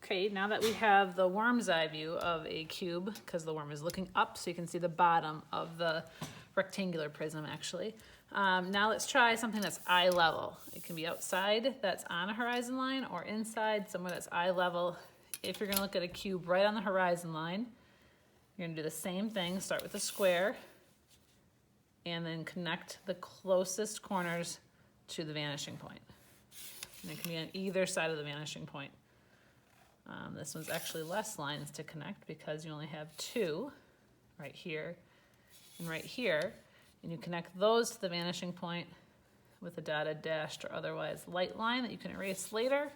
Okay, now that we have the worm's eye view of a cube, because the worm is looking up so you can see the bottom of the rectangular prism actually. Now let's try something that's eye level. It can be outside, that's on a horizon line, or inside, somewhere that's eye level. If you're gonna look at a cube right on the horizon line, you're gonna do the same thing, start with a square, and then connect the closest corners to the vanishing point. And it can be on either side of the vanishing point. This one's actually less lines to connect because you only have two, right here and right here, and you connect those to the vanishing point with a dotted, dashed, or otherwise light line that you can erase later.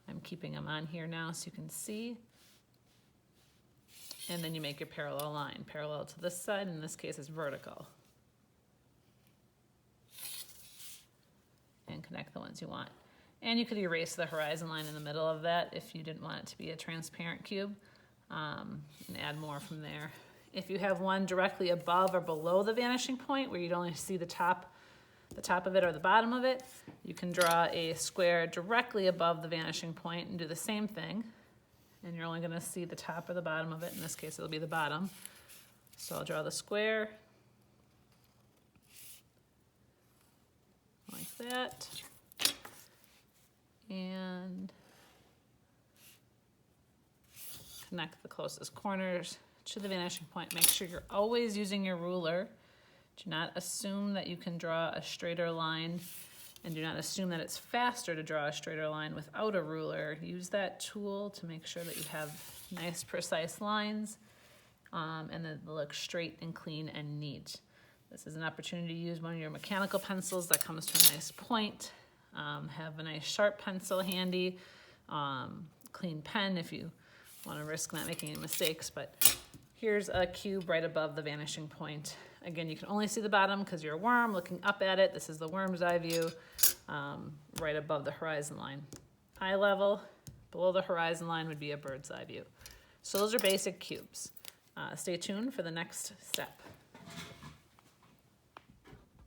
I'm keeping them on here now so you can see. And then you make your parallel line, parallel to this side, in this case it's vertical. And connect the ones you want. And you could erase the horizon line in the middle of that if you didn't want it to be a transparent cube, and add more from there. If you have one directly above or below the vanishing point where you'd only see the top of it or the bottom of it, you can draw a square directly above the vanishing point and do the same thing. And you're only gonna see the top or the bottom of it. In this case, it'll be the bottom. So I'll draw the square like that. And connect the closest corners to the vanishing point. Make sure you're always using your ruler. Do not assume that you can draw a straighter line, and do not assume that it's faster to draw a straighter line without a ruler. Use that tool to make sure that you have nice, precise lines, and that they look straight and clean and neat. This is an opportunity to use one of your mechanical pencils that comes to a nice point. Have a nice sharp pencil handy, clean pen if you want to risk not making any mistakes, but here's a cube right above the vanishing point. Again, you can only see the bottom because you're a worm looking up at it. This is the worm's eye view, right above the horizon line. Eye level, below the horizon line would be a bird's eye view. So those are basic cubes. Stay tuned for the next step.